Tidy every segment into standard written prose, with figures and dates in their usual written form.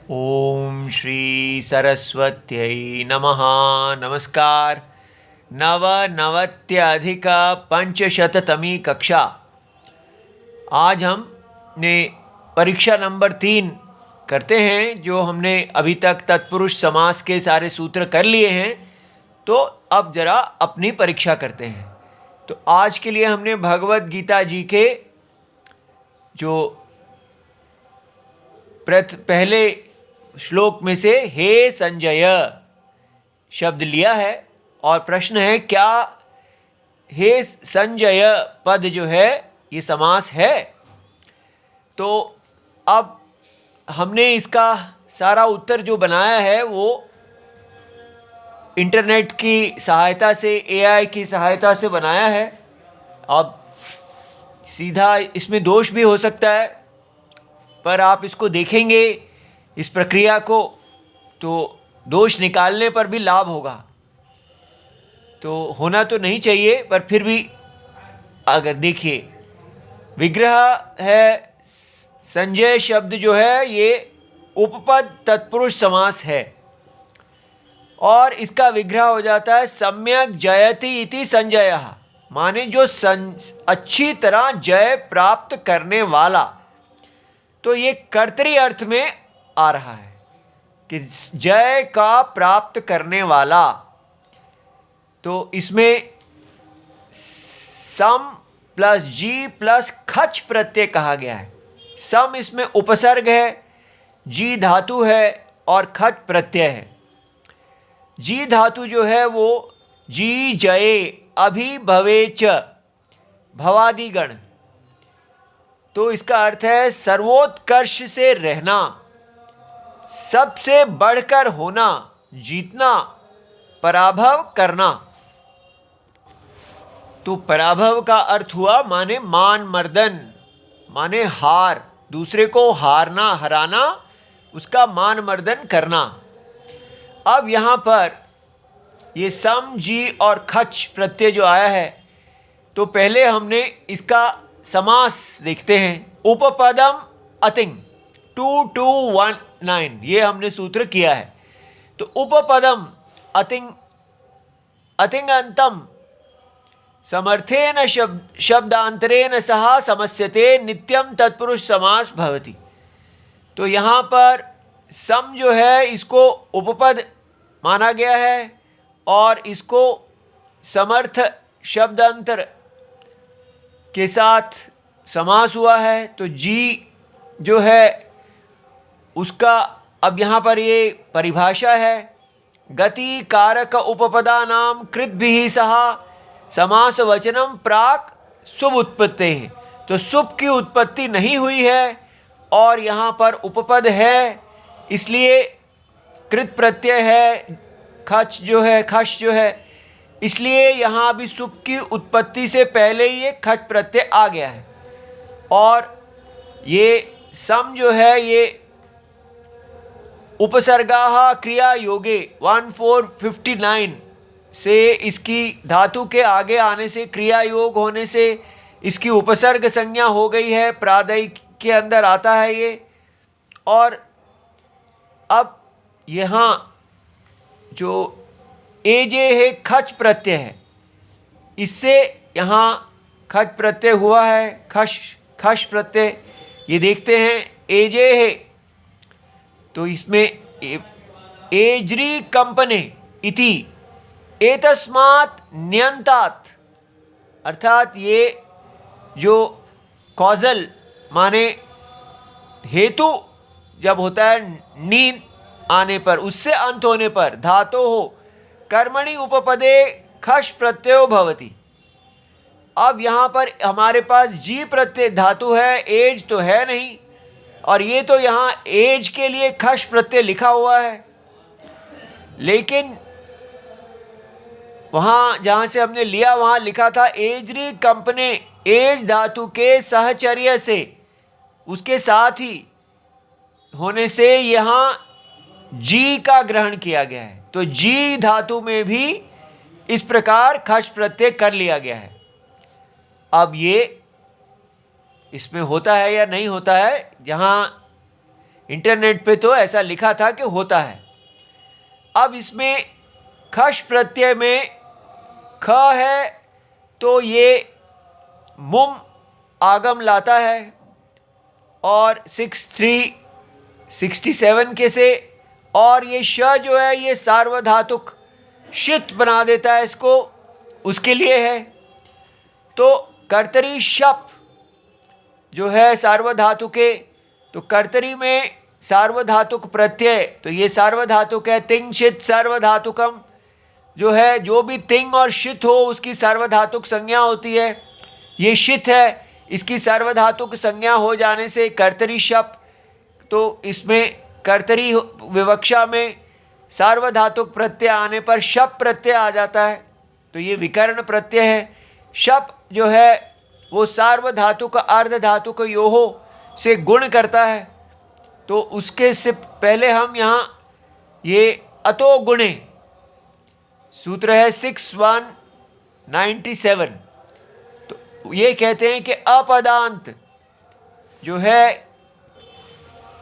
ओम श्री सरस्वत्यै नमः। नमस्कार। नवनवत्यधिक पंचशततमी कक्षा। आज हमने परीक्षा नंबर 3 करते हैं। जो हमने अभी तक तत्पुरुष समास के सारे सूत्र कर लिए हैं, तो अब जरा अपनी परीक्षा करते हैं। तो आज के लिए हमने भगवत गीता जी के जो पहले श्लोक में से हे संजय शब्द लिया है, और प्रश्न है क्या हे संजय पद जो है ये समास है। तो अब हमने इसका सारा उत्तर जो बनाया है वो इंटरनेट की सहायता से, एआई की सहायता से बनाया है। अब सीधा इसमें दोष भी हो सकता है, पर आप इसको देखेंगे इस प्रक्रिया को, तो दोष निकालने पर भी लाभ होगा। तो होना तो नहीं चाहिए, पर फिर भी अगर देखिए, विग्रह है संजय शब्द जो है ये उपपद तत्पुरुष समास है, और इसका विग्रह हो जाता है सम्यक जयति इति संजयः, माने जो अच्छी तरह जय प्राप्त करने वाला। तो ये कर्तरी अर्थ में आ रहा है कि जय का प्राप्त करने वाला। तो इसमें सम प्लस जी प्लस खच प्रत्यय कहा गया है। सम इसमें उपसर्ग है, जी धातु है और खच प्रत्यय है। जी धातु जो है वो जी जये अभिभवे च भवादिगण, तो इसका अर्थ है सर्वोत्कर्ष से रहना, सबसे बढ़कर होना, जीतना, पराभव करना। तो पराभव का अर्थ हुआ माने मान मर्दन, माने हार, दूसरे को हारना, हराना, उसका मान मर्दन करना। अब यहाँ पर ये सम जी और खच प्रत्यय जो आया है, तो पहले हमने इसका समास देखते हैं। उपपदम अतिंग 2219 ये हमने सूत्र किया है। तो उपपदम अतिंग अतिंगंतम समर्थेन शब्दांतरेण सह समस्यते नित्यम तत्पुरुष समास भवति। तो यहाँ पर सम जो है इसको उपपद माना गया है, और इसको समर्थ शब्दांतर के साथ समास हुआ है। तो जी जो है उसका अब यहाँ पर ये परिभाषा है, गति कारक उपपदानाम कृद्भिः सह समास वचनम प्राक शुभ उत्पत्ति है। तो शुभ की उत्पत्ति नहीं हुई है, और यहाँ पर उपपद है, इसलिए कृत प्रत्यय है, खच जो है, इसलिए यहाँ भी शुभ की उत्पत्ति से पहले ही ये खच प्रत्यय आ गया है। और ये सम जो है ये उपसर्गाः क्रिया योगे 1459 से इसकी धातु के आगे आने से, क्रिया योग होने से इसकी उपसर्ग संज्ञा हो गई है, प्रादय के अंदर आता है ये। और अब यहाँ जो एजे है खच प्रत्यय है, इससे यहाँ खच प्रत्यय हुआ है, खश प्रत्यय। ये देखते हैं एजे है, तो इसमें एज्री कंपने इति एतस्मात् न्यंतात, अर्थात ये जो कॉजल माने हेतु जब होता है नींद आने पर, उससे अंत होने पर धातो हो कर्मणि उपपदे खश प्रत्ययो भवति। अब यहाँ पर हमारे पास जी प्रत्यय धातु है, एज तो है नहीं, और ये तो यहाँ एज के लिए खश प्रत्यय लिखा हुआ है, लेकिन वहाँ जहाँ से हमने लिया वहाँ लिखा था एजरी कंपने, एज धातु के सहचर्य से, उसके साथ ही होने से यहाँ जी का ग्रहण किया गया है। तो जी धातु में भी इस प्रकार खश प्रत्यय कर लिया गया है। अब ये इसमें होता है या नहीं होता है, जहाँ इंटरनेट पे तो ऐसा लिखा था कि होता है। अब इसमें खश प्रत्यय में ख है तो ये मुम आगम लाता है और 6367 के से, और ये श जो है ये सार्वधातुक शित बना देता है इसको, उसके लिए है। तो कर्तरी शप जो है सार्वधातुके, तो कर्तरी में सार्वधातुक प्रत्यय, तो ये सार्वधातुक है। तिंग शित सार्वधातुकम जो है, जो भी तिंग और शित हो उसकी सार्वधातुक संज्ञा होती है। ये शित है, इसकी सार्वधातुक संज्ञा हो जाने से कर्तरी शप, तो इसमें कर्तरी विवक्षा में सार्वधातुक प्रत्यय आने पर शप प्रत्यय आ जाता है, तो ये विकर्ण प्रत्यय है। शप जो है वो सार्वधातुक अर्धधातुक योहो से गुण करता है, तो उसके से पहले हम यहाँ ये अतो गुणे सूत्र है 6197, तो ये कहते हैं कि अपदांत जो है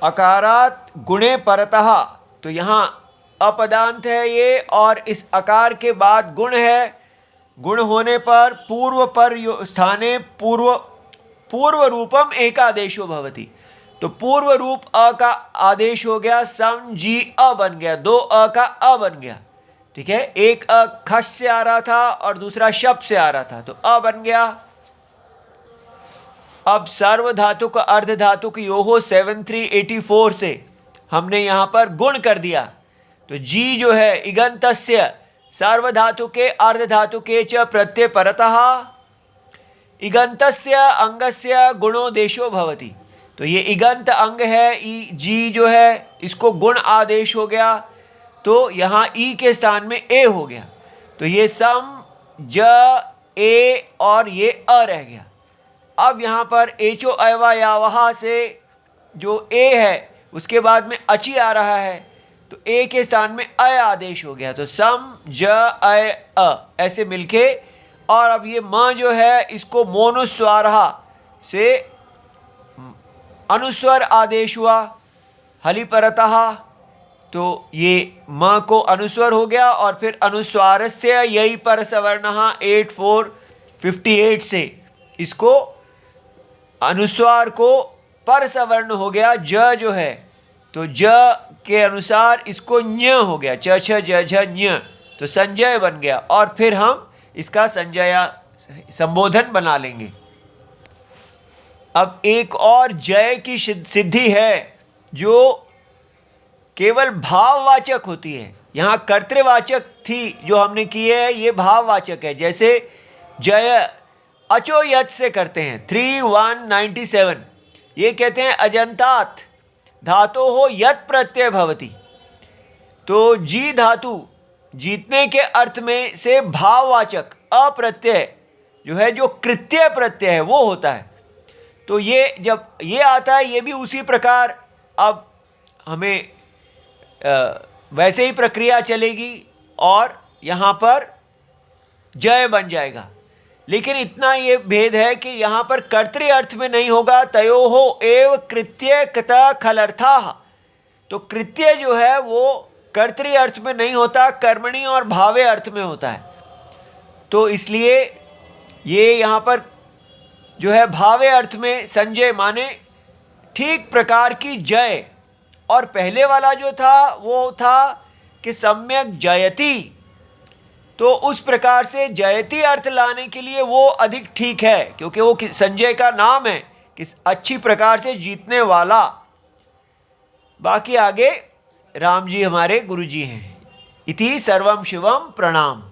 अकारात गुणे परतः, तो यहाँ अपदांत है ये, और इस अकार के बाद गुण है। गुण होने पर पूर्व पर स्थाने पूर्व रूपम एकादेशो भवति, तो पूर्व रूप अ का आदेश हो गया, सम जी अ बन गया, दो अ का अ बन गया। ठीक है, एक अ खश से आ रहा था और दूसरा शप से आ रहा था, तो अ बन गया। अब सार्वधातुक अर्धधातुक योहो 7384 से हमने यहाँ पर गुण कर दिया, तो जी जो है इगंतस्य सार्वधातुके अर्धधातुके च प्रत्यय परतः इगंतस्य अंगस्य गुणो देशो भवति, तो ये इगंत अंग है ई, जी जो है इसको गुण आदेश हो गया, तो यहाँ ई के स्थान में ए हो गया, तो ये सम ज ए और ये अ रह गया। अब यहाँ पर एचो अयवा यावहा से जो ए है उसके बाद में अची आ रहा है, तो ए के स्थान में अय आदेश हो गया, तो सम ज अय अ ऐसे मिलके, और अब ये म जो है इसको मोनुस्वारहा से अनुस्वर आदेश हुआ हलि परतः, तो ये म को अनुस्वर हो गया, और फिर अनुस्वारस्य यही पर सवर्णः 8458 से इसको अनुस्वार को पर सवर्ण हो गया, ज जो है, तो ज के अनुसार इसको ञ हो गया, च छ ज झ ञ, तो संजय बन गया, और फिर हम इसका संजया संबोधन बना लेंगे। अब एक और जय की सिद्धि है जो केवल भाववाचक होती है, यहाँ कर्तृवाचक थी जो हमने की है, ये भाववाचक है। जैसे जय अचो यत से करते हैं 3197, ये कहते हैं अजंतात धातो हो यत प्रत्यय भवति, तो जी धातु जीतने के अर्थ में से भाववाचक अप्रत्यय जो है, जो कृत्य प्रत्यय है वो होता है, तो ये जब ये आता है ये भी उसी प्रकार अब हमें वैसे ही प्रक्रिया चलेगी और यहाँ पर जय बन जाएगा। लेकिन इतना ये भेद है कि यहाँ पर कर्तृ अर्थ में नहीं होगा, तयोहो एव कृत्य कता खलर्था, तो कृत्य जो है वो कर्तृ अर्थ में नहीं होता, कर्मणि और भावे अर्थ में होता है, तो इसलिए ये यहाँ पर जो है भावे अर्थ में संजय माने ठीक प्रकार की जय, और पहले वाला जो था वो था कि सम्यक जयति, तो उस प्रकार से जयति अर्थ लाने के लिए वो अधिक ठीक है, क्योंकि वो संजय का नाम है कि अच्छी प्रकार से जीतने वाला। बाकी आगे राम जी हमारे गुरु जी हैं। इति सर्वम शिवम प्रणाम।